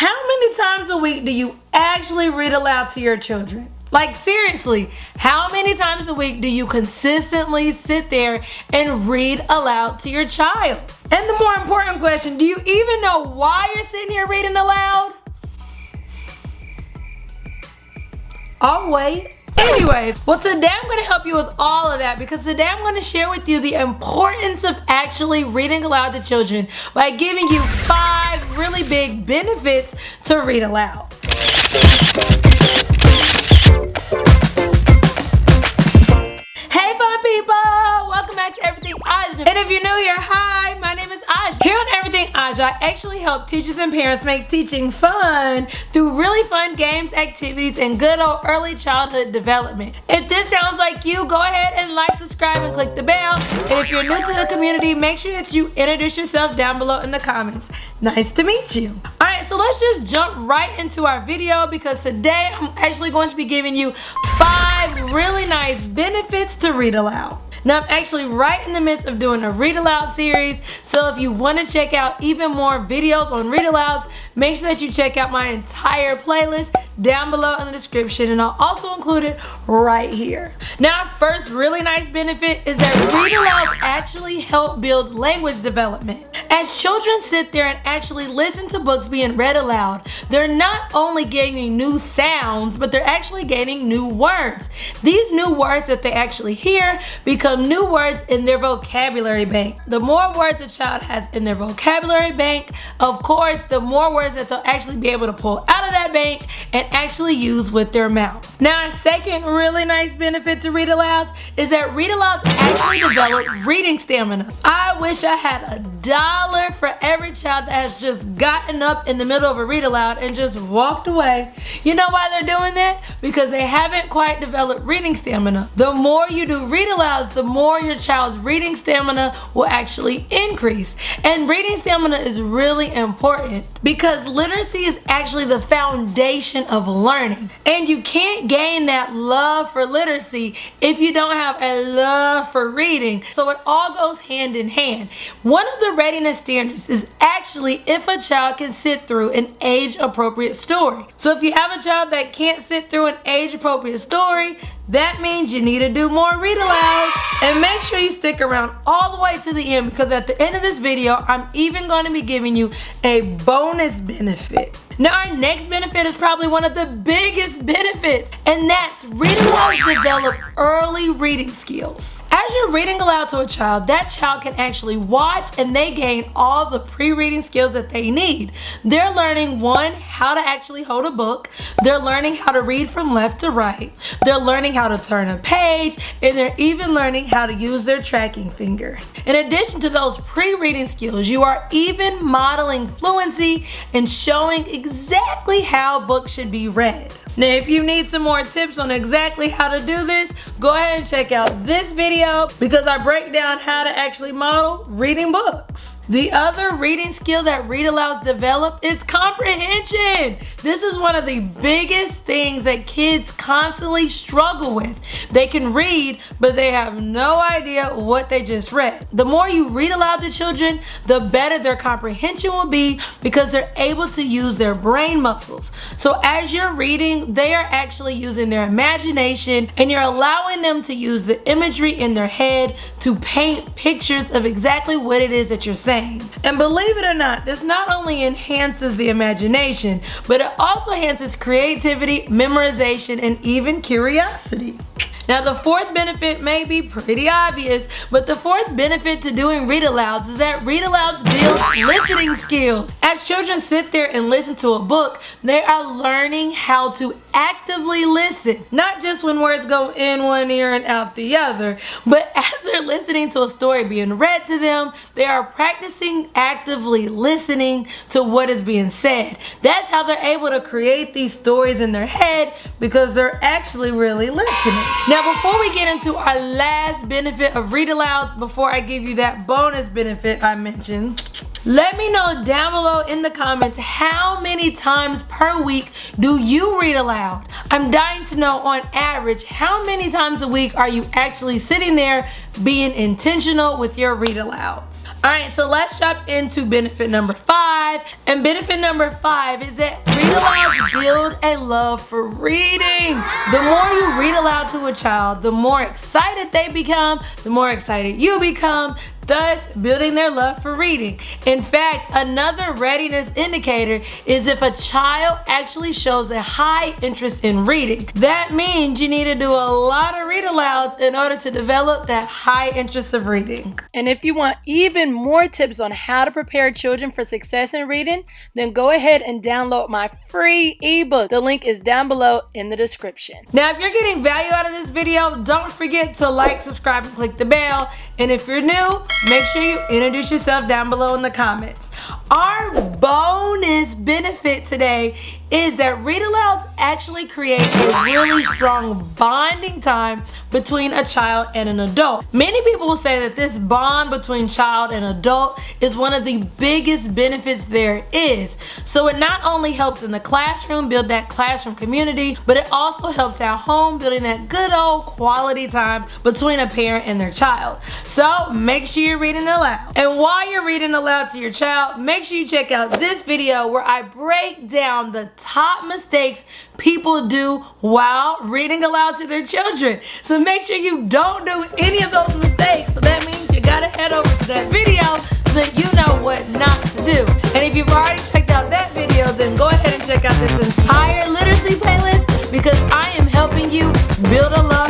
How many times a week do you actually read aloud to your children? Like seriously, how many times a week do you consistently sit there and read aloud to your child? And the more important question, do you even know why you're sitting here reading aloud? I'll wait. Anyways, well today I'm going to help you with all of that because today I'm going to share with you the importance of actually reading aloud to children by giving you 5 really big benefits to read aloud. Hey fun people! Welcome back to Everything Aja. And if you're new here, hi, my name is Aja. Here on Everything Aja, I actually help teachers and parents make teaching fun through really fun games, activities, and good old early childhood development. If this sounds like you, go ahead and like, subscribe, and click the bell. And if you're new to the community, make sure that you introduce yourself down below in the comments. Nice to meet you. Alright, so let's just jump right into our video because today I'm actually going to be giving you 5 really nice benefits to read aloud. Now I'm actually right in the midst of doing a read aloud series, so if you want to check out even more videos on read alouds, make sure that you check out my entire playlist down below in the description, and I'll also include it right here. Now our first really nice benefit is that read alouds actually help build language development. As children sit there and actually listen to books being read aloud, they're not only gaining new sounds, but they're actually gaining new words. These new words that they actually hear become new words in their vocabulary bank. The more words a child has in their vocabulary bank, of course, the more words that they'll actually be able to pull out of that bank and actually use with their mouth. Now, our second really nice benefit to read alouds is that read alouds actually develop reading stamina. I wish I had $1 for every child that has just gotten up in the middle of a read aloud and just walked away. You know why they're doing that? Because they haven't quite developed reading stamina. The more you do read alouds, the more your child's reading stamina will actually increase. And reading stamina is really important because literacy is actually the foundation of learning. And you can't gain that love for literacy if you don't have a love for reading. So it all goes hand in hand. One of the readiness standards is actually if a child can sit through an age-appropriate story. So if you have a child that can't sit through an age-appropriate story, that means you need to do more read aloud. And make sure you stick around all the way to the end because at the end of this video, I'm even going to be giving you a bonus benefit. Now our next benefit is probably one of the biggest benefits, and that's read alouds develop early reading skills. As you're reading aloud to a child, that child can actually watch and they gain all the pre-reading skills that they need. They're learning, 1, how to actually hold a book. They're learning how to read from left to right. They're learning how to turn a page, and they're even learning how to use their tracking finger. In addition to those pre-reading skills, you are even modeling fluency and showing exactly how books should be read. Now if you need some more tips on exactly how to do this, go ahead and check out this video because I break down how to actually model reading books. The other reading skill that read alouds develop is comprehension. This is one of the biggest things that kids constantly struggle with. They can read, but they have no idea what they just read. The more you read aloud to children, the better their comprehension will be because they're able to use their brain muscles. So as you're reading, they are actually using their imagination and you're allowing them to use the imagery in their head to paint pictures of exactly what it is that you're saying. And believe it or not, this not only enhances the imagination, but it also enhances creativity, memorization, and even curiosity. Now the fourth benefit may be pretty obvious, but the fourth benefit to doing read alouds is that read alouds build listening skills. As children sit there and listen to a book, they are learning how to actively listen. Not just when words go in one ear and out the other, but as they're listening to a story being read to them, they are practicing actively listening to what is being said. That's how they're able to create these stories in their head because they're actually really listening. Now before we get into our last benefit of read alouds, before I give you that bonus benefit I mentioned, let me know down below in the comments how many times per week do you read aloud. I'm dying to know on average how many times a week are you actually sitting there being intentional with your read alouds. Alright, so let's jump into benefit number 5. And benefit number 5 is that read alouds build a love for reading. The more you read aloud to a child, the more excited they become, the more excited you become, thus building their love for reading. In fact, another readiness indicator is if a child actually shows a high interest in reading. That means you need to do a lot of read alouds in order to develop that high interest of reading. And if you want even more tips on how to prepare children for success in reading, then go ahead and download my free ebook. The link is down below in the description. Now, if you're getting value out of this video, don't forget to like, subscribe, and click the bell. And if you're new, make sure you introduce yourself down below in the comments. Our bonus benefit today is that read alouds actually create a really strong bonding time between a child and an adult. Many people will say that this bond between child and adult is one of the biggest benefits there is. So it not only helps in the classroom build that classroom community, but it also helps at home building that good old quality time between a parent and their child. So make sure you're reading aloud. And while you're reading aloud to your child, make sure you check out this video where I break down the top mistakes people do while reading aloud to their children. So make sure you don't do any of those mistakes. So that means you gotta head over to that video so that you know what not to do. And if you've already checked out that video, then go ahead and check out this entire literacy playlist because I am helping you build a love